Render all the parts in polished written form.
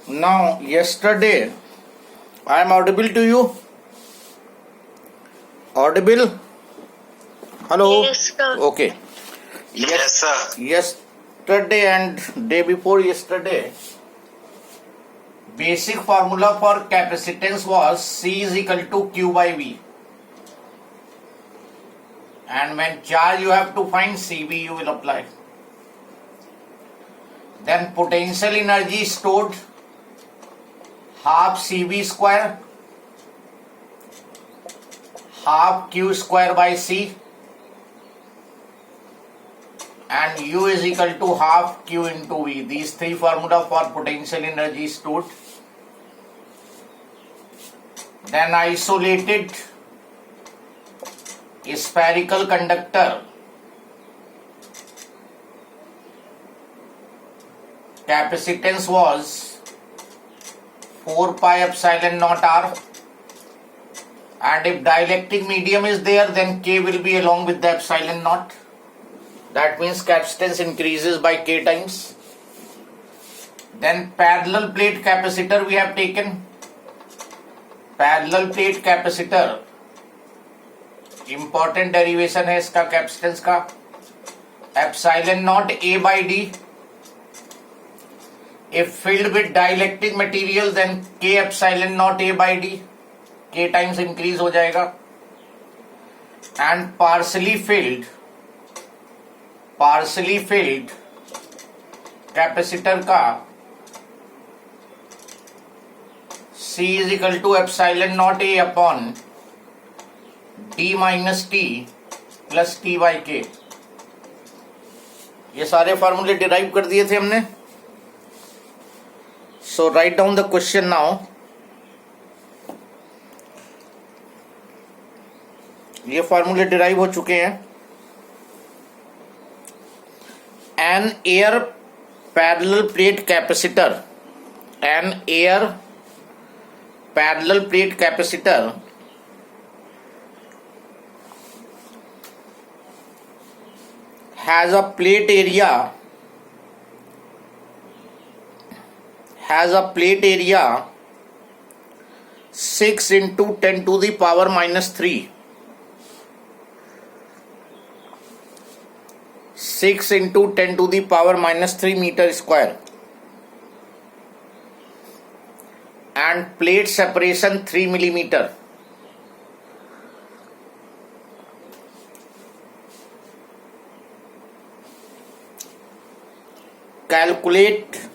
Now, yesterday, I am audible to you? Audible? Hello? Yes, sir. Okay. Yes, sir. Yesterday and day before yesterday, basic formula for capacitance was C is equal to Q by V. And when charge you have to find CV, you will apply. Then potential energy stored half CV square half Q square by C, and U is equal to half Q into V. These three formula for potential energy stored. Then isolated spherical conductor capacitance was 4 pi epsilon naught R, and if dielectric medium is there, then K will be along with the epsilon naught. That means capacitance increases by K times. Then parallel plate capacitor we have taken. Parallel plate capacitor, important derivation है इसका capacitance का, epsilon naught A by D. If filled with dielectric material, then K epsilon naught A by D, K times increase हो जाएगा. And partially filled capacitor का C is equal to epsilon naught A upon D minus T plus T by K. ये सारे फॉर्मूले derive कर दिए थे हमने. So write down the question now. ये फॉर्मूले डिराइव हो चुके हैं. An air parallel plate capacitor, an air parallel plate capacitor has a plate area 6 into 10 to the power minus 3. 6 into 10 to the power minus 3 meter square, and plate separation 3 millimeter. Calculate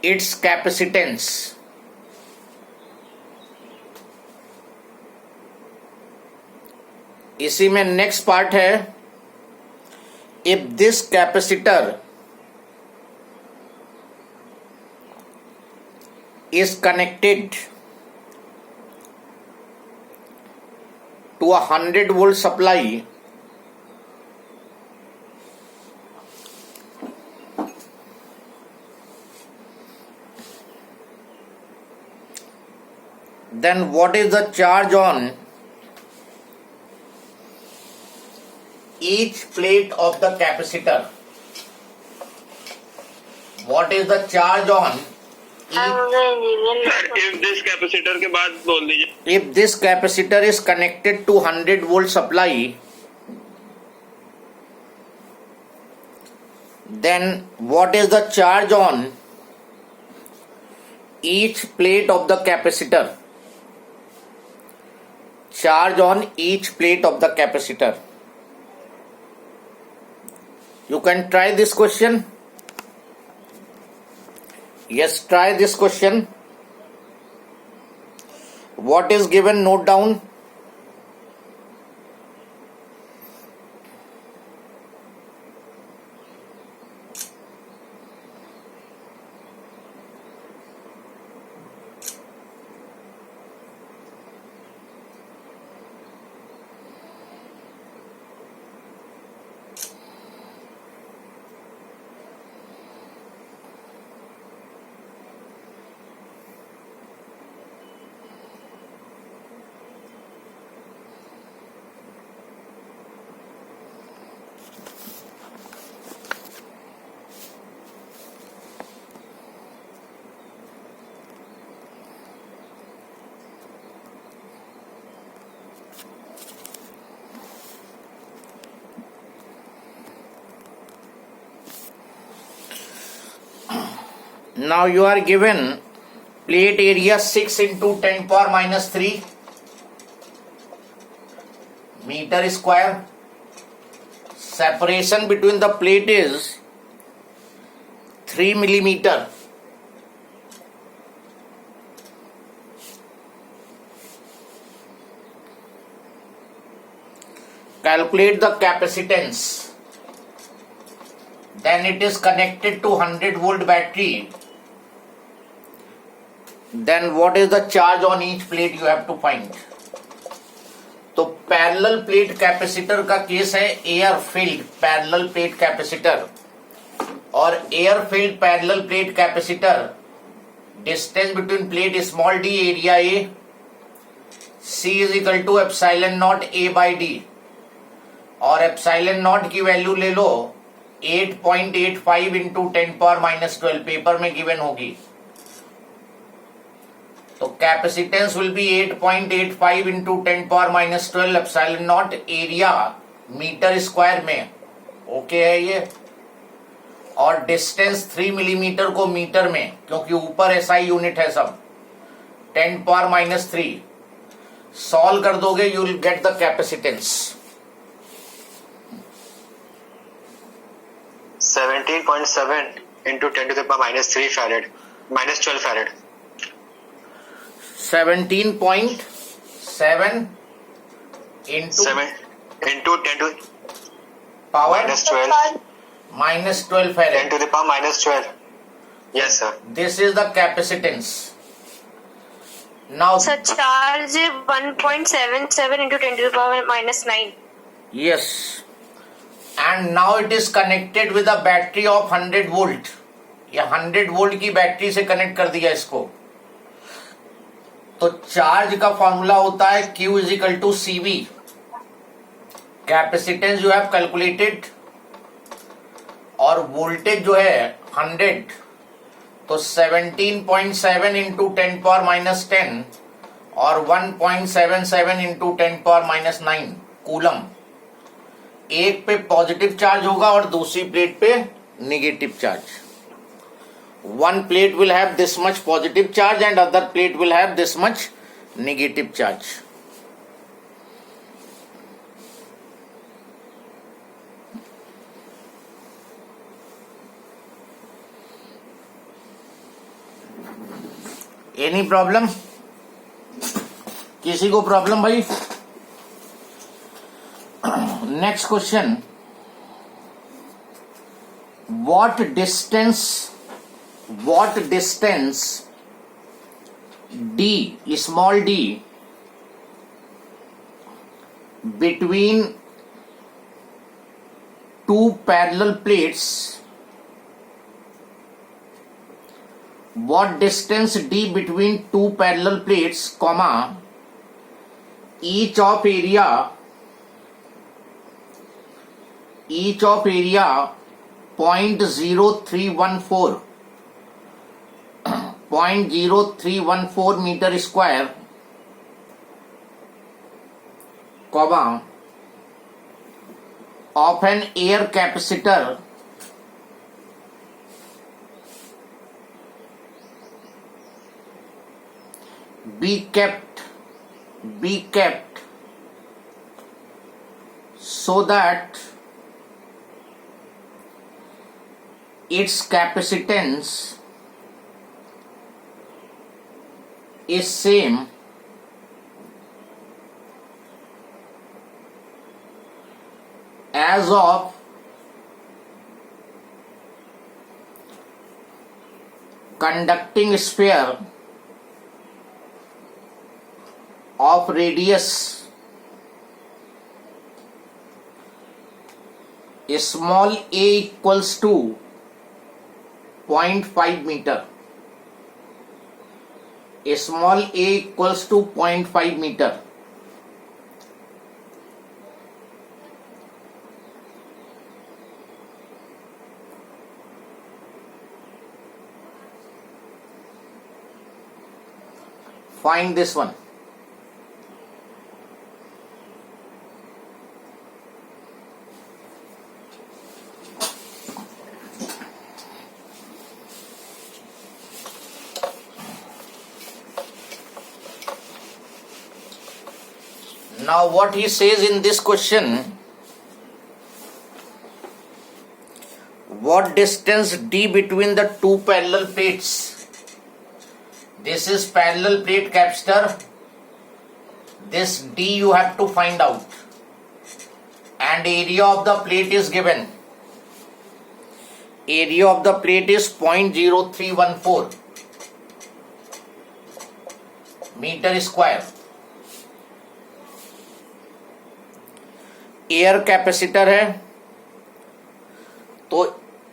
its capacitance. इसी में next part है, if this capacitor is connected to a 100 volt supply, then what is the charge on each plate of the capacitor? What is the charge on each? If this capacitor के बाद बोल दीजिए. If this capacitor is connected to 100 volt supply, then what is the charge on each plate of the capacitor? Charge on each plate of the capacitor. You can try this question. Yes, try this question. What is given? Note down. Now you are given plate area 6 into 10 power minus 3 meter square. Separation between the plate is 3 millimeter. Calculate the capacitance. Then it is connected to 100 volt battery. Then what is the charge on each plate you have to find. तो parallel plate capacitor का case है air field parallel plate capacitor और air field parallel plate capacitor distance between plate small D area A C is equal to epsilon naught A by D और epsilon naught की value ले लो 8.85 into 10 power minus 12 paper में given होगी. तो capacitance will be 8.85 into 10 power minus 12 epsilon naught area metre square में. Okay है ये. और डिस्टेंस 3 मिलीमीटर को मीटर में क्योंकि ऊपर एसआई यूनिट है सब 10 पावर माइनस 3. सॉल्व कर दोगे you will get the capacitance 17.7 into 10 to the power minus 3 farad minus 12 farad. 17.7 into 7 into 10 to power minus 12 minus 12 farad. 10 to the power minus 12. Yes sir. This is the capacitance. Now So charge 1.77 into 10 to the power minus 9. yes, and now it is connected with a battery of 100 volt. ये 100 volt की battery से connect कर दिया इसको. तो charge का formula होता है Q is equal to CV. Capacitance जो है कैलकुलेटेड और वोल्टेज जो है 100. तो 17.7 इंटू 10 पावर माइनस 10 और 1.77 इंटू 10 पावर माइनस 9 कूलम. एक पे पॉजिटिव चार्ज होगा और दूसरी प्लेट पे negative charge. One plate will have this much positive charge and other plate will have this much negative charge. Any problem? किसी को problem भाई? Next question. What distance d, small d, between two parallel plates? What distance d between two parallel plates, comma, each of area 0.0314 0.0314 meter square, comma, of an air capacitor be kept so that its capacitance is same as of conducting sphere of radius small a equals to 0.5 meter. Small a equals to 0.5 meter. Find this one. Now what he says in this question, what distance d between the two parallel plates? This is parallel plate capacitor. This d you have to find out, and area of the plate is given. Area of the plate is 0.0314 meter square. Air capacitor है, तो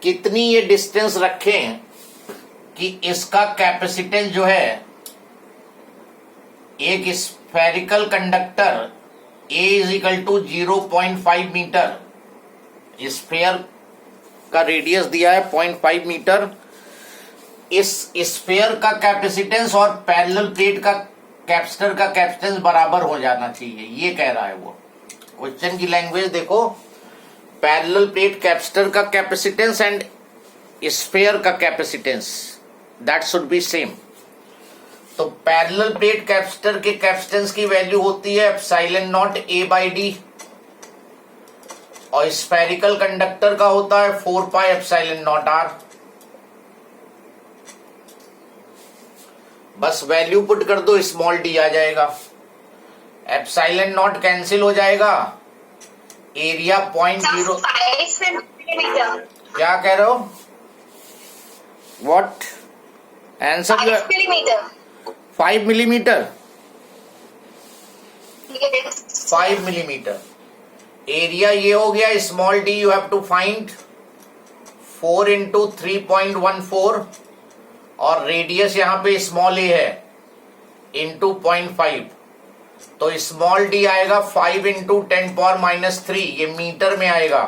कितनी ये distance रखें कि इसका capacitance जो है, एक spherical conductor A is equal to 0.5 metre, sphere का रेडियस दिया है 0.5 मीटर, इस स्फेयर का कैपेसिटेंस और पैरेलल प्लेट का कैपेसिटर का कैपेसिटेंस बराबर हो जाना चाहिए, ये कह रहा है वो। क्वेश्चन की लैंग्वेज देखो, पैरेलल प्लेट कैपेसिटर का कैपेसिटेंस एंड स्फेयर का capacitance that should be same. तो पैरेलल प्लेट कैपेसिटर के कैपेसिटेंस की वैल्यू होती है epsilon naught A by D, और स्फेरिकल कंडक्टर का होता है 4 पाई एप्सिलॉन नॉट R। बस वैल्यू पुट कर दो, स्मॉल डी आ जाएगा, एप्सिलॉन नॉट कैंसिल हो जाएगा, एरिया 0.0। क्या कह रहे हो? What answer? 5 millimetre. 5 millimetre area ये हो गया। Small D you have to find 4 into 3.14, और रेडियस यहाँ पे स्मॉल ए है इंटू 0.5, तो स्मॉल डी आएगा 5 इंटू 10⁻³ ये मीटर में आएगा,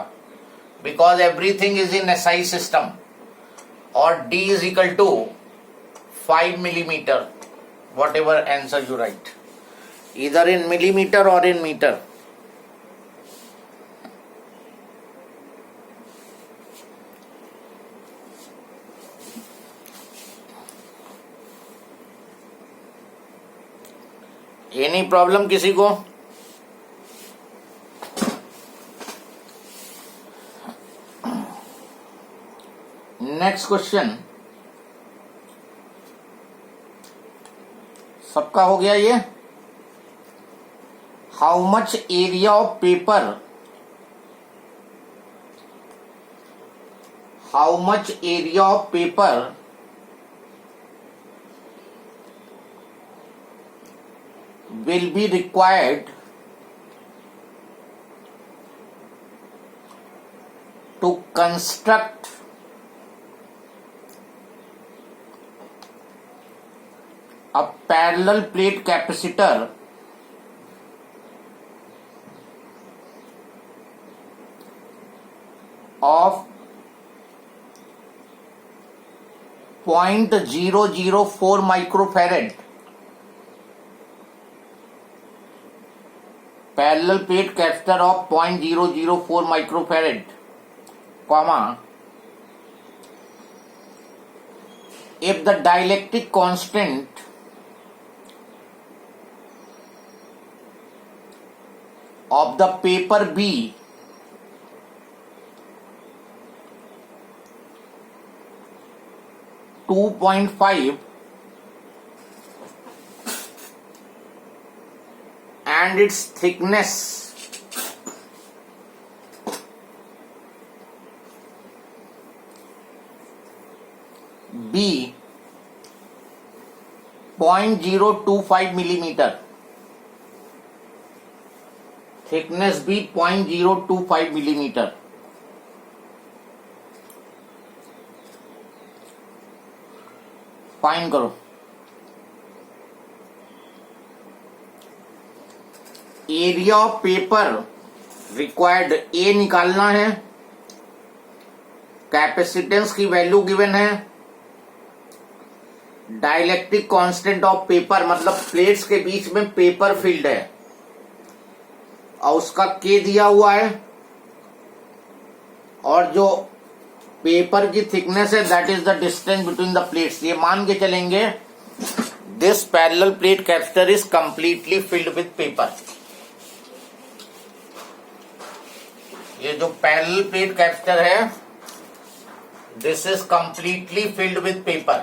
because everything is in SI system, और D is equal to 5 millimetre, whatever answer you write, इधर इन मिलीमीटर और इन मीटर। एनी प्रॉब्लम किसी को? नेक्स्ट क्वेश्चन सबका हो गया ये। How much area of paper, how much area of paper will be required to construct a parallel plate capacitor of 0.004 microfarad, parallel plate capacitor of 0.004 microfarad, comma, if the dielectric constant of the paper B (2.5) and its thickness B 0.025 millimeter, thickness B 0.025 millimeter, fine करो। Area of paper required ए निकालना है, capacitance की value given है, dielectric constant of paper मतलब plates के बीच में paper field है और उसका के दिया हुआ है, और जो पेपर की थिकनेस है that is the distance between the plates. ये मान के चलेंगे this parallel plate capacitor is completely filled with paper. ये जो पैरेलल प्लेट कैपेसिटर है, this is completely filled with paper.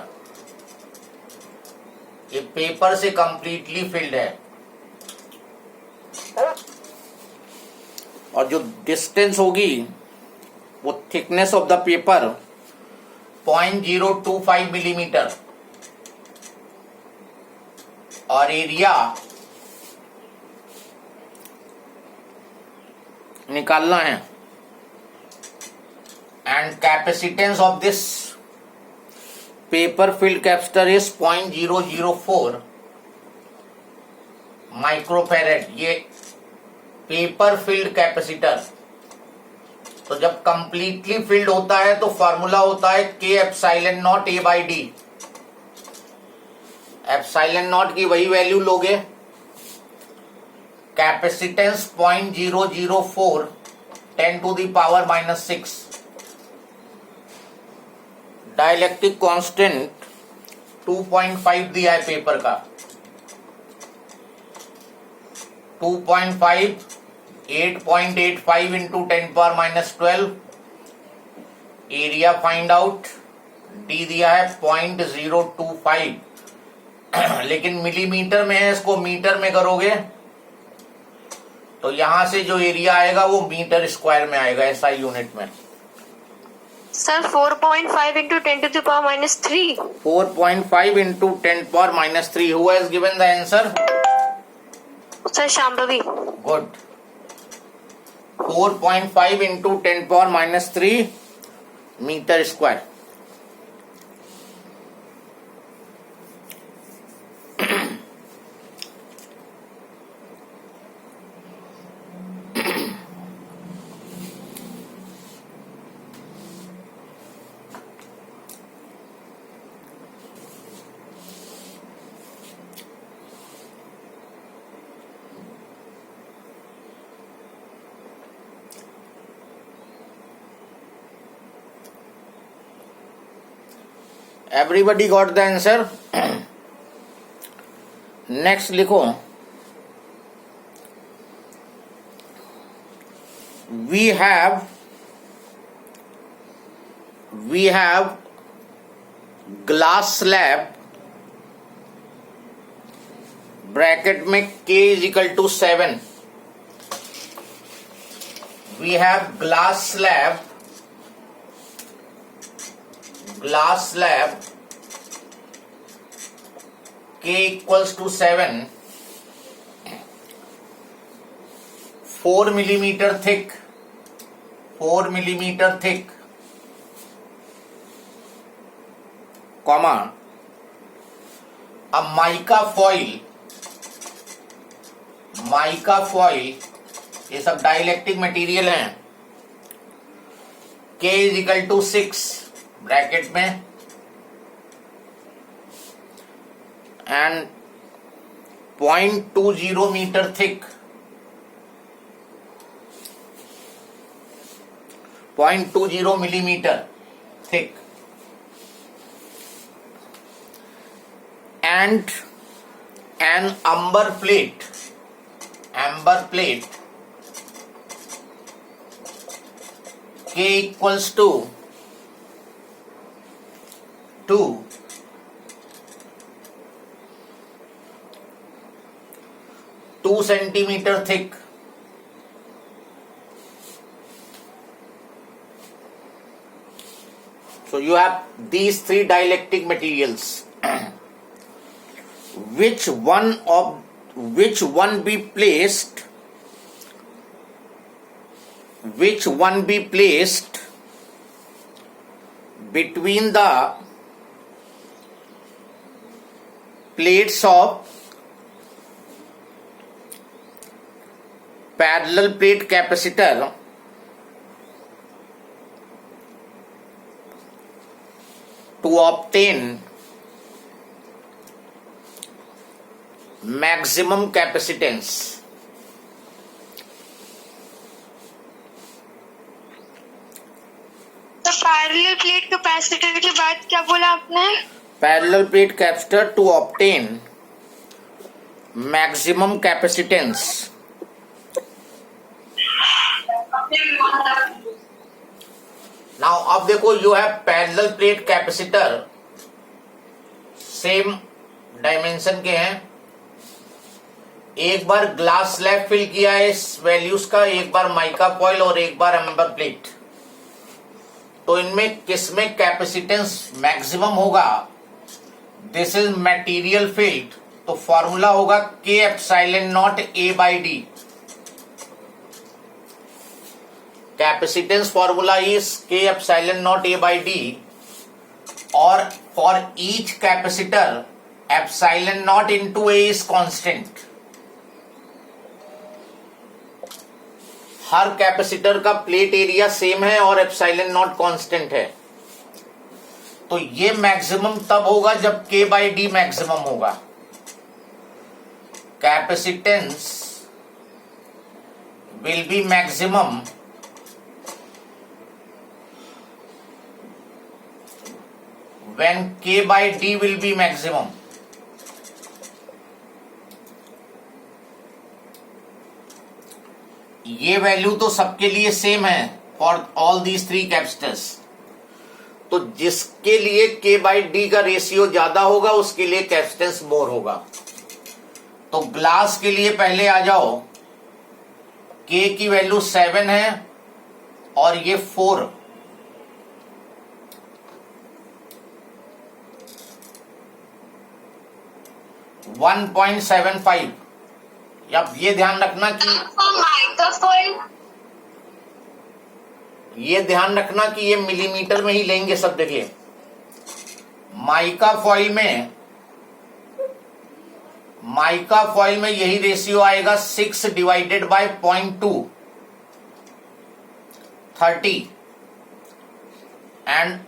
ये पेपर से कंप्लीटली फिल्ड है, और जो डिस्टेंस होगी वो thickness of the paper 0.025 millimetre, और एरिया निकालना है। And capacitance of this paper field capacitor is 0.004 microfarad. ये पेपर फिल्ड कैपेसिटर, तो जब कंप्लीटली फिल्ड होता है तो फॉर्मूला होता है K epsilon naught A by D. Epsilon naught की वही वैल्यू लोगे, कैपेसिटेंस 0.004 10⁻⁻⁶। डाइलेक्ट्रिक कांस्टेंट 2.5 दिया है पेपर का, 2.5 8.85 into 10⁻⁻12। Area find out, D दिया है 0.025, लेकिन मिलीमीटर में है, इसको मीटर में करोगे तो यहां से जो एरिया आएगा वो मीटर स्क्वायर में आएगा, SI यूनिट में। Sir 4.5 into 10⁻⁻3। 4.5 into 10⁻⁻3। Who has given the answer? Sir Shambhavi. Good. 4.5 into 10⁻⁻3 metre square. Everybody got the answer? Next लिखो, we have glass slab, bracket में K is equal to 7। We have glass slab K equals to 7, 4 millimeter thick, comma, a mica foil, ये सब dielectric material हैं। K is equal to 6 bracket में, and 0.20 metre thick, 0.20 millimetre thick, and an amber plate K equals to 2 centimeter thick, so you have these three dielectric materials. Which one be placed between the plates of parallel plate capacitor to obtain maximum capacitance? तो parallel plate capacitor के बाद क्या बोला आपने? Parallel plate capacitor to obtain maximum capacitance. Now अब देखो, you have parallel plate capacitor, same dimension के हैं, एक बार ग्लास स्लैब फिल किया है इस वैल्यूज का, एक बार माइका फॉइल और एक बार एम्बर प्लेट। तो इनमें किसमें कैपेसिटेंस मैक्सिमम होगा? दिस इज मटेरियल फील्ड, तो फॉर्मूला होगा K epsilon naught A by D. Capacitance formula is K epsilon naught A by D, और for each capacitor epsilon naught into A is constant. हर capacitor का plate area same है और epsilon not constant है। तो ये maximum तब होगा जब K बाई डी मैक्सिमम होगा। Capacitance will B maximum when K by D will be maximum. ये वैल्यू तो सबके लिए सेम है for all these three capacitors. तो जिसके लिए K बाई डी का रेशियो ज्यादा होगा उसके लिए कैपेसिटेंस मोर होगा। तो ग्लास के लिए पहले आ जाओ, K की वैल्यू 7 है और ये 4, .75। अब ये ध्यान रखना कि ये मिलीमीटर में ही लेंगे सब। देखिए माइका फॉइल में यही रेशियो आएगा 6 divided by 0.2, 30, and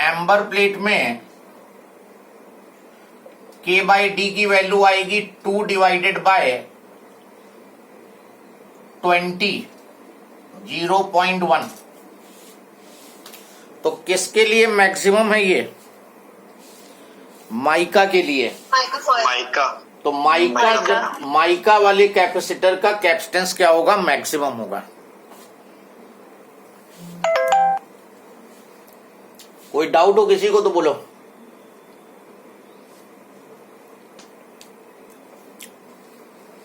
amber plate में K बाई डी की वैल्यू आएगी 2 डिवाइडेड बाय 20, 0.1। तो किसके लिए मैक्सिमम है ये? माइका के लिए। माइका। तो माइका वाले कैपेसिटर का कैपेसिटेंस क्या होगा? मैक्सिमम होगा। कोई डाउट हो किसी को तो बोलो।